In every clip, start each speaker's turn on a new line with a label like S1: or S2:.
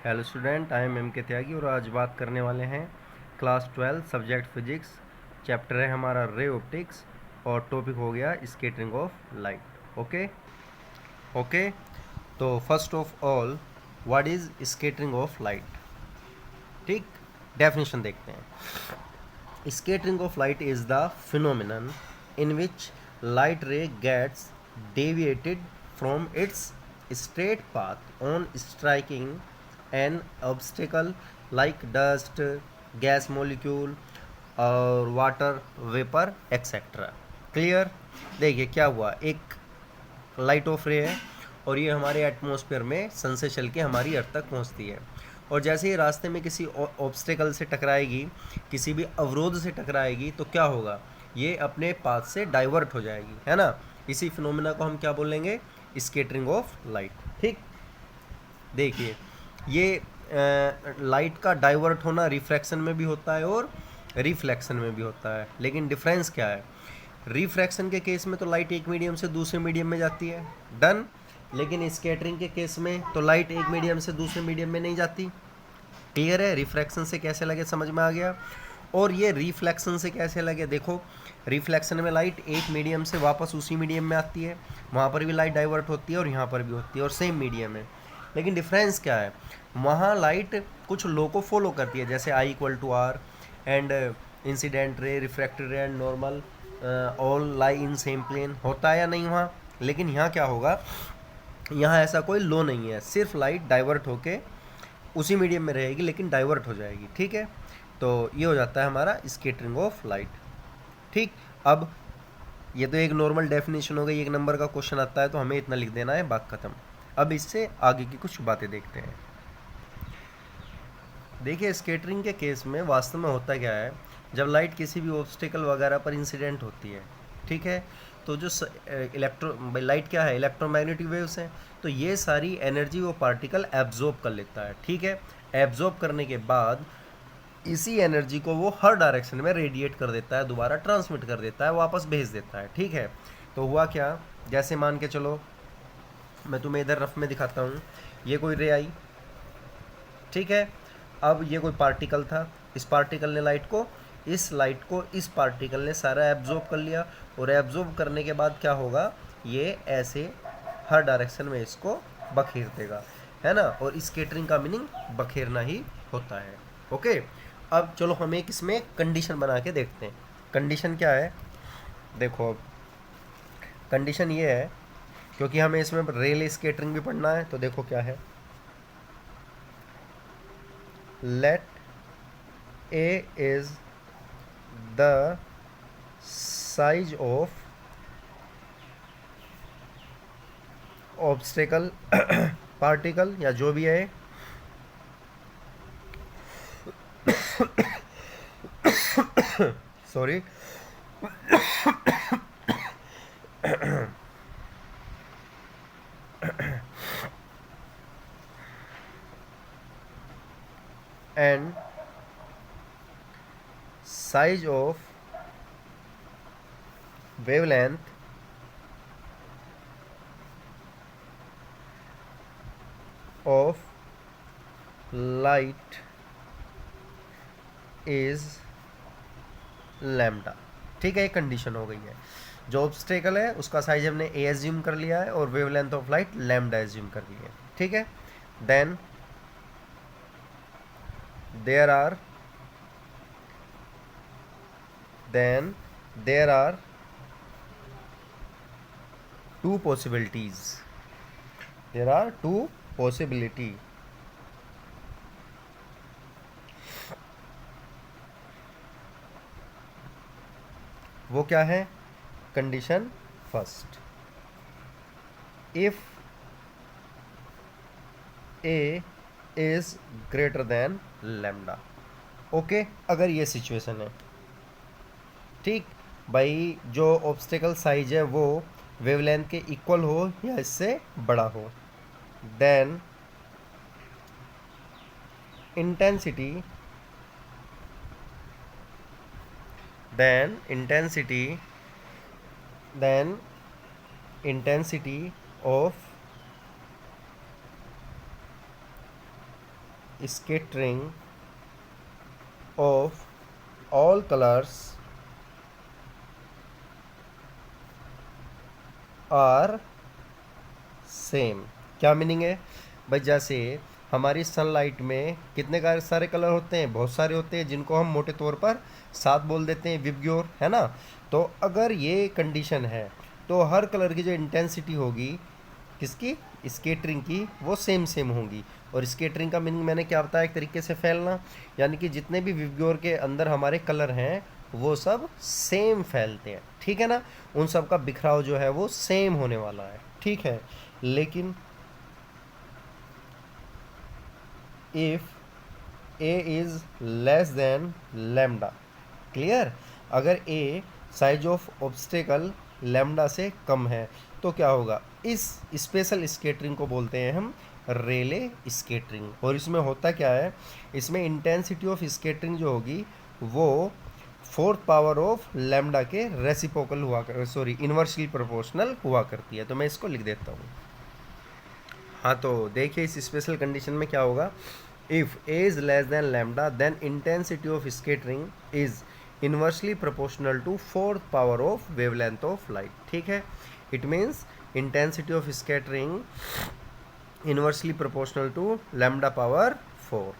S1: Hello student, I am के त्यागी और आज बात करने वाले हैं क्लास 12 सब्जेक्ट फिजिक्स। चैप्टर है हमारा रे ऑप्टिक्स और टॉपिक हो गया स्कैटरिंग ऑफ लाइट। ओके। तो first of all, what is scattering of light? ठीक, डेफिनेशन देखते हैं। Scattering of light is the phenomenon in which light ray gets deviated from its straight path on striking an obstacle like dust, gas molecule और water vapour etcetera. Clear? देखिए क्या हुआ, एक light of रे है और ये हमारे एटमॉस्फेयर में सन से चल के हमारी अर्थ तक पहुंचती है। और जैसे ही रास्ते में किसी ऑब्स्टेकल से टकराएगी, किसी भी अवरोध से टकराएगी, तो क्या होगा, ये अपने पाथ से डाइवर्ट हो जाएगी, है ना। इसी फिनोमिना को हम क्या बोलेंगे? Scattering of light. ठीक, देखिए ये लाइट का डाइवर्ट होना रिफ्रैक्शन में भी होता है और रिफ्लेक्शन में भी होता है, लेकिन डिफरेंस क्या है? रिफ्रैक्शन के केस में तो लाइट एक मीडियम से दूसरे मीडियम में जाती है, डन। लेकिन स्कैटरिंग के केस में तो लाइट एक मीडियम से दूसरे मीडियम में नहीं जाती। क्लियर है? रिफ्रैक्शन से कैसे लगे, समझ में आ गया। और ये रिफ्लेक्शन से कैसे लगे, देखो रिफ्लेक्शन में लाइट एक मीडियम से वापस उसी मीडियम में आती है, वहाँ पर भी लाइट डाइवर्ट होती है और यहाँ पर भी होती है और सेम मीडियम है। लेकिन डिफरेंस क्या है, वहाँ लाइट कुछ लो को फॉलो करती है, जैसे i equal to r and incident ray, refracted ray and normal all lie in same plane, होता है या नहीं वहाँ। लेकिन यहाँ क्या होगा, यहाँ ऐसा कोई लो नहीं है, सिर्फ लाइट डाइवर्ट होके उसी मीडियम में रहेगी लेकिन डाइवर्ट हो जाएगी। ठीक है, तो ये हो जाता है हमारा स्कैटरिंग ऑफ लाइट। ठीक, अब ये तो एक नॉर्मल डेफिनेशन हो गई, एक नंबर का क्वेश्चन आता है तो हमें इतना लिख देना है, बात खत्म। अब इससे आगे की कुछ बातें देखते हैं। देखिए स्कैटरिंग के केस में वास्तव में होता क्या है, जब लाइट किसी भी ऑब्स्टिकल वगैरह पर इंसिडेंट होती है, ठीक है, तो जो लाइट क्या है, इलेक्ट्रोमैग्नेटिक वेव्स हैं, तो ये सारी एनर्जी वो पार्टिकल एब्जॉर्ब कर लेता है। ठीक है, एब्जॉर्ब करने के बाद इसी एनर्जी को वो हर डायरेक्शन में रेडिएट कर देता है, दोबारा ट्रांसमिट कर देता है, वापस भेज देता है। ठीक है, तो हुआ क्या, जैसे मान के चलो, मैं तुम्हें इधर रफ में दिखाता हूँ, ये कोई रे आई, ठीक है, अब ये कोई पार्टिकल था, इस पार्टिकल ने लाइट को इस पार्टिकल ने सारा एब्जॉर्ब कर लिया, और एब्जॉर्ब करने के बाद क्या होगा, ये ऐसे हर डायरेक्शन में इसको बखेर देगा, है ना। और स्कैटरिंग का मीनिंग बखेरना ही होता है। ओके, अब चलो हम एक इसमें कंडीशन बना के देखते हैं। कंडीशन क्या है, देखो अब कंडीशन ये है, क्योंकि हमें इसमें रेल स्कैटरिंग भी पढ़ना है, तो देखो क्या है, let A is the size of obstacle particle या जो भी है, sorry, and size of wavelength of light is lambda. ठीक है, ये कंडीशन हो गई है। जो ऑब्स्टेकल है उसका साइज हमने ए एज्यूम कर लिया है और wavelength of light lambda assume कर लिया है। ठीक है, then there are two possibilities. There are two possibility. वो क्या है, condition first, if a is greater than lambda. Okay, अगर ये सिचुएशन है, ठीक भाई, जो ऑब्स्टेकल साइज है वो वेवलेंथ के इक्वल हो या इससे बड़ा हो, then intensity then intensity of scattering of all colors are same। क्या मीनिंग है भाई? जैसे हमारी सनलाइट में कितने सारे कलर होते हैं? बहुत सारे होते हैं, जिनको हम मोटे तौर पर 7 बोल देते हैं, विबग्योर, है ना। तो अगर ये कंडीशन है तो हर कलर की जो इंटेंसिटी होगी किसकी? स्केटरिंग की, वो सेम सेम होंगी। और स्केटरिंग का मीनिंग मैंने क्या बताया? एक तरीके से फैलना, यानी कि जितने भी विबग्योर के अंदर हमारे कलर हैं वो सब सेम फैलते हैं, ठीक है ना। उन सब का बिखराव जो है वो सेम होने वाला है, ठीक है। लेकिन if a is less than lambda, clear? अगर ए साइज ऑफ ऑब्स्टेकल लैम्डा से कम है तो क्या होगा? इस स्पेशल स्केटरिंग को बोलते हैं हम रेले स्केटरिंग। और इसमें होता क्या है? इसमें इंटेंसिटी ऑफ स्केटरिंग जो होगी वो 4th पावर ऑफ लैम्डा के रेसिप्रोकल हुआ कर, सॉरी, इन्वर्सली प्रोपोर्शनल हुआ करती है। तो मैं इसको लिख देता हूँ। हाँ, तो देखिए इस स्पेशल कंडीशन में क्या होगा? If a is less than lambda then intensity of scattering is inversely proportional to 4th power of wavelength of light, ठीक है। It means intensity of scattering inversely proportional to lambda power 4।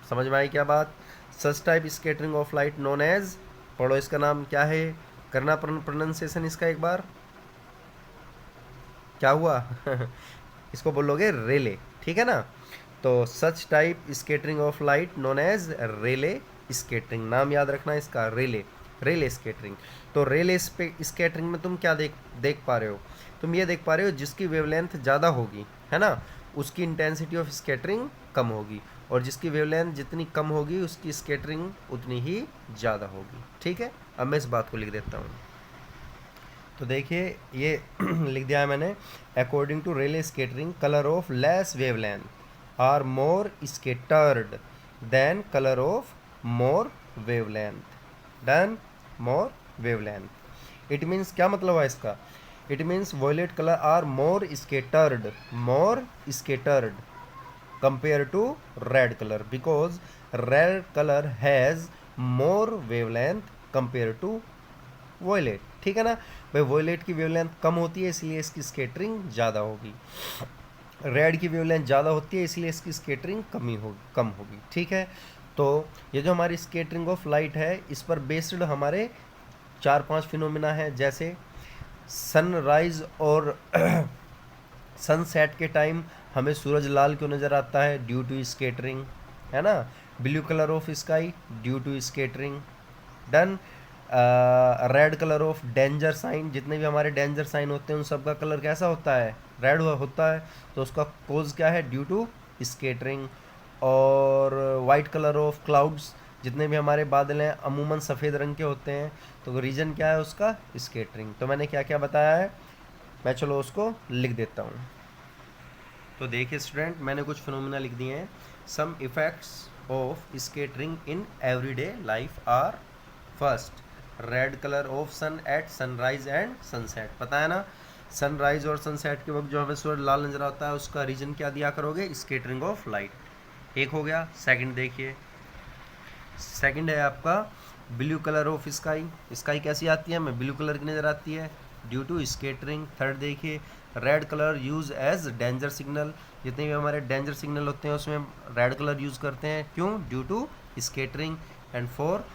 S1: समझ में आई क्या बात? Such type scattering of light known as, पढ़ो इसका नाम क्या है, करना प्रोनाउंसिएशन इसका एक बार, क्या हुआ? इसको बोलोगे रेले, ठीक है ना। तो such type scattering of light known as Rayleigh scattering, नाम याद रखना इसका, रेले, रेले स्केटरिंग। तो रेले स्केटरिंग में तुम क्या देख पा रहे हो? तुम ये देख पा रहे हो जिसकी वेवलेंथ ज़्यादा होगी, है ना, उसकी इंटेंसिटी ऑफ स्केटरिंग कम होगी, और जिसकी वेवलेंथ जितनी कम होगी उसकी स्केटरिंग उतनी ही ज़्यादा होगी, ठीक है। अब मैं इस बात को लिख देता हूँ। तो देखिए ये लिख दिया है मैंने। According to Rayleigh scattering colour of less wavelength are more scattered than colour of more wavelength, then more wavelength. It means, क्या मतलब है इसका? It means violet colour are more scattered compare to red colour, because red colour has more wavelength compare to violet, ठीक है ना। भाई violet की wavelength कम होती है इसलिए इसकी स्केटरिंग ज़्यादा होगी, रेड की वेवलेंथ ज़्यादा होती है इसलिए इसकी स्केटरिंग कम होगी, ठीक है। तो ये जो हमारी स्केटरिंग ऑफ लाइट है इस पर बेस्ड हमारे 4-5 फिनोमिना है, जैसे सनराइज और सनसेट के टाइम हमें सूरज लाल क्यों नज़र आता है? ड्यू टू स्केटरिंग, है ना। Blue colour of sky due to scattering, done. Red colour of danger sign, जितने भी हमारे डेंजर साइन होते हैं उन सब का कलर कैसा होता है? रेड होता है। तो उसका कोज क्या है? Due to scattering. और वाइट कलर ऑफ क्लाउड्स, जितने भी हमारे बादल हैं अमूमन सफ़ेद रंग के होते हैं, तो रीज़न क्या है उसका? स्केटरिंग। तो मैंने क्या क्या बताया है, मैं चलो उसको लिख देता हूँ। तो देखिए स्टूडेंट, मैंने कुछ फिनोमिना लिख दिए हैं। Some effects of scattering in everyday life are, first, red colour of sun at sunrise and sunset. पता है ना, सनराइज और सनसेट के वक्त जो हमें सूरज लाल नजर आता है उसका रीजन क्या दिया करोगे? Scattering of light. एक हो गया। सेकंड देखिए, सेकंड है आपका ब्लू कलर ऑफ स्काई कैसी आती है? हमें ब्लू कलर की नज़र आती है ड्यू टू स्केटरिंग। थर्ड देखिए, red colour use as danger signal, जितने भी हमारे डेंजर सिग्नल होते हैं उसमें रेड कलर यूज़ करते हैं, क्यों? Due to scattering. And four,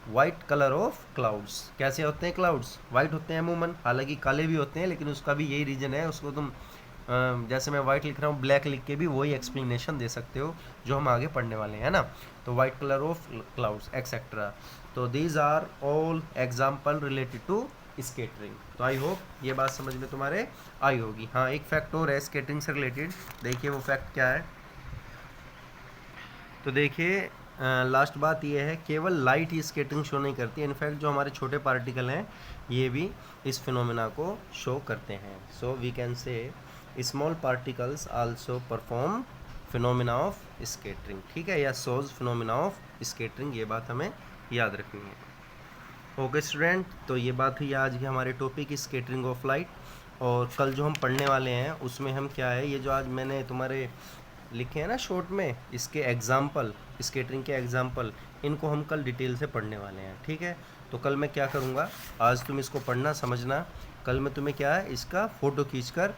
S1: white colour of clouds, कैसे होते हैं क्लाउड्स? वाइट होते हैं अमूमन, हालांकि काले भी होते हैं, लेकिन उसका भी यही रीज़न है। उसको तुम जैसे मैं वाइट लिख रहा हूँ, ब्लैक लिख के भी वही एक्सप्लेनेशन दे सकते हो जो हम आगे पढ़ने वाले हैं ना। तो white colour of clouds etcetera. तो these are all example related to scattering. तो आई होप ये बात समझ में तुम्हारे आई होगी। हाँ, एक फैक्ट और है स्केटरिंग से रिलेटेड, देखिए वो फैक्ट क्या है। तो देखिए लास्ट बात ये है, केवल लाइट ही स्केटरिंग शो नहीं करती, इनफैक्ट जो हमारे छोटे पार्टिकल हैं ये भी इस फिनोमेना को शो करते हैं। So we can say small particles also perform phenomena of scattering, ठीक है, या शोज फिनोमेना ऑफ स्केटरिंग, ये बात हमें याद रखनी है। ओके स्टूडेंट, तो ये बात हुई आज की हमारे टॉपिक स्केटरिंग ऑफ लाइट। और कल जो हम पढ़ने वाले हैं उसमें हम क्या है, ये जो आज मैंने तुम्हारे लिखे हैं ना शॉर्ट में, इसके एग्जाम्पल, स्केटिंग के एग्जाम्पल, इनको हम कल डिटेल से पढ़ने वाले हैं, ठीक है। तो कल मैं क्या करूँगा, आज तुम इसको पढ़ना समझना, कल मैं तुम्हें क्या है इसका फ़ोटो खींचकर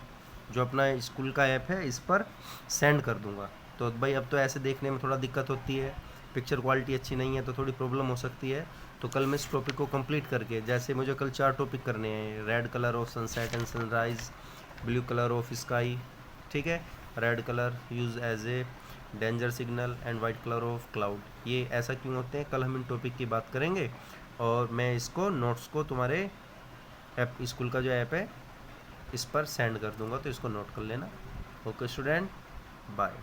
S1: जो अपना स्कूल का ऐप है इस पर सेंड कर दूँगा। तो भाई अब तो ऐसे देखने में थोड़ा दिक्कत होती है, पिक्चर क्वालिटी अच्छी नहीं है तो थोड़ी प्रॉब्लम हो सकती है। तो कल मैं इस टॉपिक को कंप्लीट करके, जैसे मुझे कल 4 टॉपिक करने हैं, red colour of sunset and sunrise, blue colour of sky, ठीक है, red colour use as a danger signal and white colour of cloud, ये ऐसा क्यों होते हैं, कल हम इन टॉपिक की बात करेंगे। और मैं इसको नोट्स को तुम्हारे ऐप, स्कूल का जो ऐप है इस पर सेंड कर दूंगा, तो इसको नोट कर लेना। Okay student, bye.